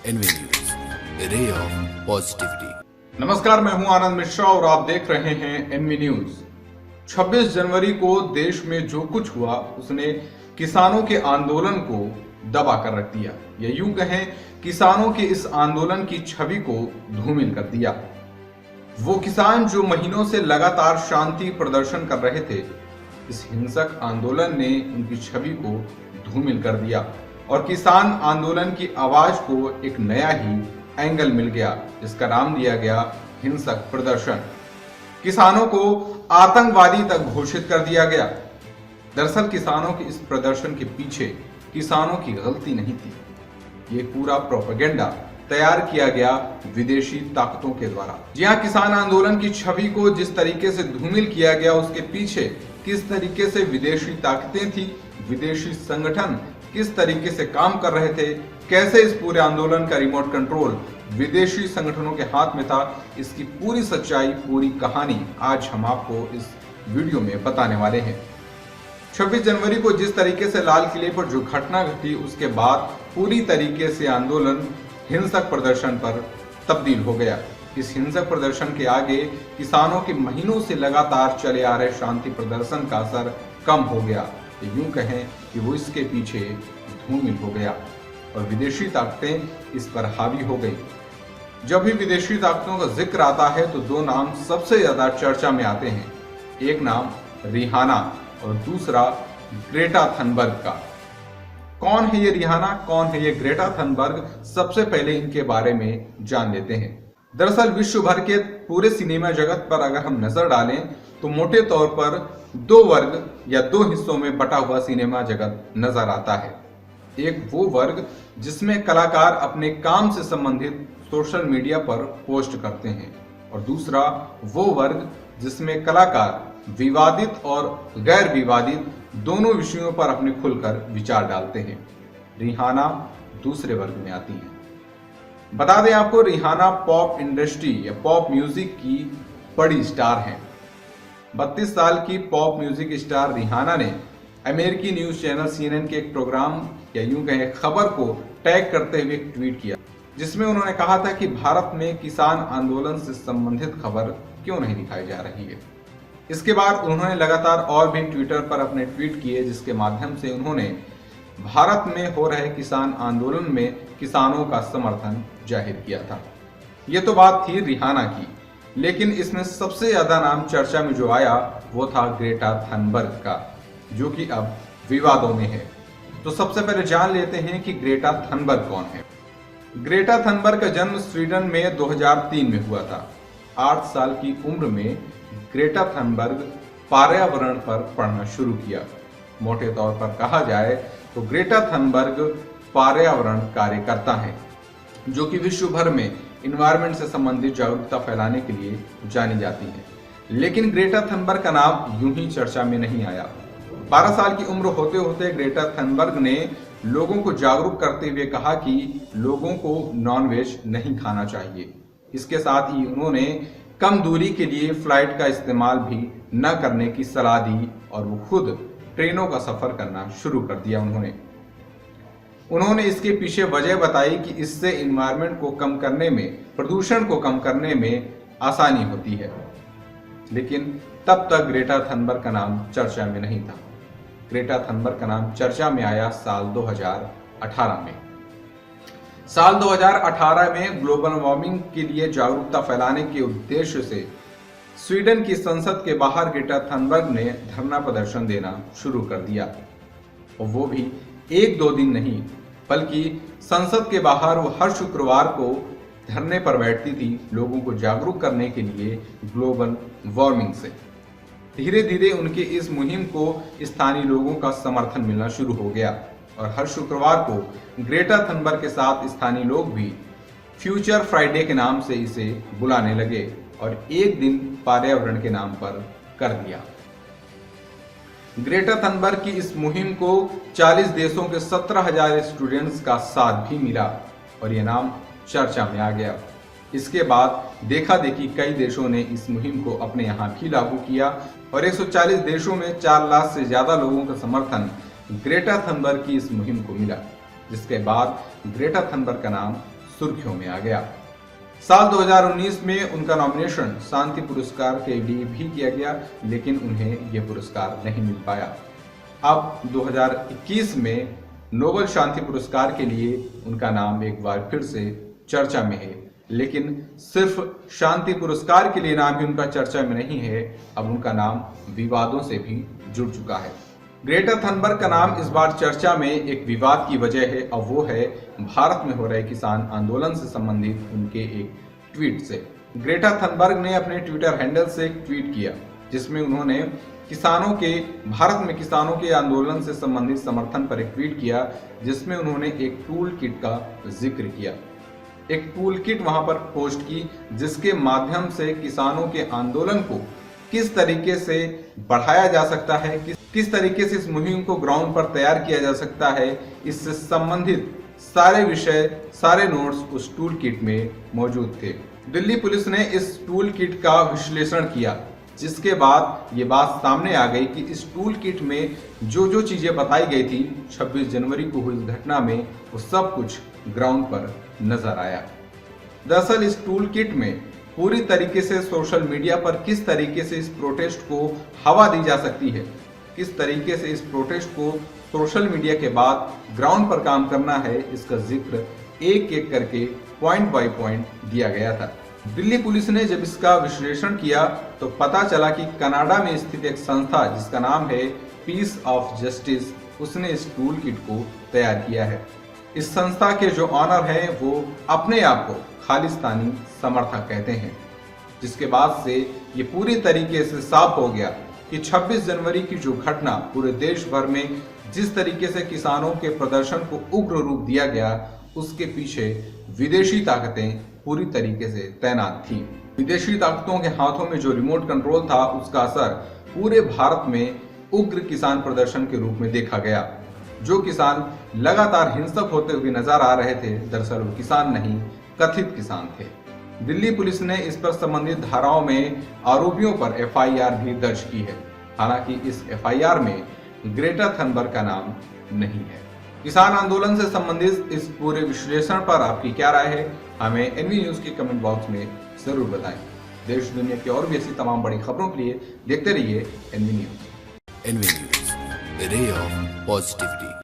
N V news, ए रे of positivity. नमस्कार, मैं हूं आनंद मिश्रा और आप देख रहे हैं एनवी न्यूज। 26 जनवरी को देश में जो कुछ हुआ उसने किसानों के आंदोलन को दबा कर रख दिया, या यूं कहें किसानों के इस आंदोलन की छवि को धूमिल कर दिया। वो किसान जो महीनों से लगातार शांति प्रदर्शन कर रहे थे, इस हिंसक आंदोलन ने उनकी छवि को धूमिल कर दिया और किसान आंदोलन की आवाज को एक नया ही एंगल मिल गया, जिसका नाम दिया गया हिंसक प्रदर्शन। किसानों को आतंकवादी तक घोषित कर दिया गया। दरअसल किसानों के इस प्रदर्शन के पीछे किसानों की गलती नहीं थी, ये पूरा प्रोपेगेंडा तैयार किया गया विदेशी ताकतों के द्वारा। जी हां, किसान आंदोलन की छवि को जिस तरीके से धूमिल किया गया, उसके पीछे किस तरीके से विदेशी ताकतें थी, विदेशी संगठन किस तरीके से काम कर रहे थे, कैसे इस पूरे आंदोलन का रिमोट कंट्रोल विदेशी संगठनों के हाथ में था, इसकी पूरी सच्चाई, पूरी कहानी आज हम आपको इस वीडियो में बताने वाले हैं। 26 जनवरी को जिस तरीके से लाल किले पर जो घटना घटी, उसके बाद पूरी तरीके से आंदोलन हिंसक प्रदर्शन पर तब्दील हो गया। इस हिंसक प्रदर्शन के आगे किसानों के महीनों से लगातार चले आ रहे शांति प्रदर्शन का असर कम हो गया, यूं कहें कि वो इसके पीछे धूमिल हो गया और विदेशी ताकतें इस पर हावी हो गई। जब भी विदेशी ताकतों का जिक्र आता है तो दो नाम सबसे ज्यादा चर्चा में आते हैं, एक नाम रिहाना और दूसरा ग्रेटा थनबर्ग का। कौन है ये रिहाना, कौन है ये ग्रेटा थनबर्ग, सबसे पहले इनके बारे में जान लेते हैं। दरअसल विश्व भर के पूरे सिनेमा जगत पर अगर हम नजर डालें तो मोटे तौर पर दो वर्ग या दो हिस्सों में बटा हुआ सिनेमा जगत नजर आता है। एक वो वर्ग जिसमें कलाकार अपने काम से संबंधित सोशल मीडिया पर पोस्ट करते हैं, और दूसरा वो वर्ग जिसमें कलाकार विवादित और गैर विवादित दोनों विषयों पर अपने खुलकर विचार डालते हैं। रिहाना दूसरे वर्ग में आती है। बता दें आपको, रिहाना पॉप इंडस्ट्री या पॉप म्यूजिक की बड़ी स्टार हैं। 32 साल की पॉप म्यूजिक स्टार रिहाना ने अमेरिकी न्यूज चैनल CNN के एक प्रोग्राम या यूं कहें खबर को टैग करते हुए एक ट्वीट किया, जिसमें उन्होंने कहा था कि भारत में किसान आंदोलन से संबंधित खबर क्यों नहीं दिखाई जा रही है। इसके बाद उन्होंने लगातार और भी ट्विटर पर अपने ट्वीट किए, जिसके माध्यम से उन्होंने भारत में हो रहे किसान आंदोलन में किसानों का समर्थन जाहिर किया था। ये तो बात थी रिहाना की, लेकिन इसमें सबसे ज्यादा नाम चर्चा में जो आया वो था ग्रेटा थनबर्ग का, जो कि अब विवादों में है। तो सबसे पहले जान लेते हैं कि ग्रेटा थनबर्ग कौन है। ग्रेटा थनबर्ग का जन्म स्वीडन में 2003 में हुआ था। 8 साल की उम्र में ग्रेटा थनबर्ग पर्यावरण पर पढ़ना शुरू किया। मोटे तौर पर कहा जाए तो ग्रेटा थनबर्ग पर्यावरण कार्यकर्ता है, जो कि विश्व भर में इन्वायरमेंट से संबंधित जागरूकता फैलाने के लिए जानी जाती है। लेकिन ग्रेटा थनबर्ग का नाम यूं ही चर्चा में नहीं आया। 12 साल की उम्र होते होते ग्रेटा थनबर्ग ने लोगों को जागरूक करते हुए कहा कि लोगों को नॉनवेज नहीं खाना चाहिए। इसके साथ ही उन्होंने कम दूरी के लिए फ्लाइट का इस्तेमाल भी न करने की सलाह दी और वो खुद ट्रेनों का सफर करना शुरू कर दिया। उन्होंने इसके पीछे वजह बताई कि इससे इन्वायरमेंट को कम करने में, प्रदूषण को कम करने में आसानी होती है। लेकिन तब तक ग्रेटा थनबर्ग का नाम चर्चा में नहीं था। ग्रेटा थनबर्ग का नाम चर्चा में आया साल 2018 में। साल 2018 में ग्लोबल वार्मिंग के लिए जागरूकता फैलाने के उद्देश्य से स्वीडन की संसद के बाहर ग्रेटा थनबर्ग ने धरना प्रदर्शन देना शुरू कर दिया, और वो भी 1-2 दिन नहीं, बल्कि संसद के बाहर वो हर शुक्रवार को धरने पर बैठती थी, लोगों को जागरूक करने के लिए ग्लोबल वार्मिंग से। धीरे धीरे उनके इस मुहिम को स्थानीय लोगों का समर्थन मिलना शुरू हो गया और हर शुक्रवार को ग्रेटा थनबर्ग के साथ स्थानीय लोग भी फ्यूचर फ्राइडे के नाम से इसे बुलाने लगे और एक दिन पर्यावरण के नाम पर कर दिया। ग्रेटा थनबर्ग की इस मुहिम को 40 देशों के 17,000 स्टूडेंट्स का साथ भी मिला और यह नाम चर्चा में आ गया। इसके बाद देखा देखी कई देशों ने इस मुहिम को अपने यहाँ भी लागू किया और 140 देशों में 4 लाख से ज्यादा लोगों का समर्थन ग्रेटा थनबर्ग की इस मुहिम को मिला, जिसके बाद ग्रेटा थनबर्ग का नाम सुर्खियों में आ गया। साल 2019 में उनका नॉमिनेशन शांति पुरस्कार के लिए भी किया गया, लेकिन उन्हें यह पुरस्कार नहीं मिल पाया। अब 2021 में नोबेल शांति पुरस्कार के लिए उनका नाम एक बार फिर से चर्चा में है, लेकिन सिर्फ शांति पुरस्कार के लिए नाम ही उनका चर्चा में नहीं है, अब उनका नाम विवादों से भी जुड़ चुका है। ग्रेटा थनबर्ग का नाम इस बार चर्चा में एक विवाद की वजह है, और वो है भारत में हो रहे किसान आंदोलन से संबंधित उनके एक ट्वीट से। ग्रेटा थनबर्ग ने अपने ट्विटर हैंडल से एक ट्वीट किया, जिसमें उन्होंने भारत में किसानों के आंदोलन से संबंधित समर्थन पर एक ट्वीट किया, जिसमें उन्होंने एक टूल किट का जिक्र किया। एक टूल किट वहां पर पोस्ट की, जिसके माध्यम से किसानों के आंदोलन को किस तरीके से बढ़ाया जा सकता है, किस तरीके से इस मुहिम को ग्राउंड पर तैयार किया जा सकता है, इससे संबंधित सारे विषय, सारे नोट्स उस टूल किट में मौजूद थे। दिल्ली पुलिस ने इस टूल किट का विश्लेषण किया, जिसके बाद ये बात सामने आ गई कि इस टूल किट में जो चीजें बताई गई थी 26 जनवरी को हुई इस घटना में, वो सब कुछ ग्राउंड पर नजर आया। दरअसल इस टूल किट में पूरी तरीके से सोशल मीडिया पर किस तरीके से इस प्रोटेस्ट को हवा दी जा सकती है, किस तरीके से इस प्रोटेस्ट को सोशल मीडिया के बाद ग्राउंड पर काम करना है, इसका जिक्र एक एक करके पॉइंट बाय पॉइंट दिया गया था। दिल्ली पुलिस ने जब इसका विश्लेषण किया तो पता चला कि कनाडा में स्थित एक संस्था जिसका नाम है पीस ऑफ जस्टिस, उसने इस टूल किट को तैयार किया है। इस संस्था के जो ऑनर हैं वो अपने आप को खालिस्तानी समर्थक कहते हैं, जिसके बाद से ये पूरी तरीके से साफ हो गया कि 26 जनवरी की जो घटना पूरे देश भर में जिस तरीके से किसानों के प्रदर्शन को उग्र रूप दिया गया, उसके पीछे विदेशी ताकतें पूरी तरीके से तैनात थी। विदेशी ताकतों के हाथों में जो रिमोट कंट्रोल था, उसका असर पूरे भारत में उग्र किसान प्रदर्शन के रूप में देखा गया। जो किसान लगातार हिंसक होते हुए नजर आ रहे थे, दरअसल वो किसान नहीं, कथित किसान थे। दिल्ली पुलिस ने इस पर संबंधित धाराओं में आरोपियों पर एफआईआर भी दर्ज की है। हालांकि इस एफआईआर में ग्रेटा थनबर्ग का नाम नहीं है। किसान आंदोलन से संबंधित इस पूरे विश्लेषण पर आपकी क्या राय है, हमें एनवी न्यूज के कमेंट बॉक्स में जरूर बताएं। देश दुनिया की और भी ऐसी तमाम बड़ी खबरों के लिए देखते रहिए NV news. NV news, ray of positivity.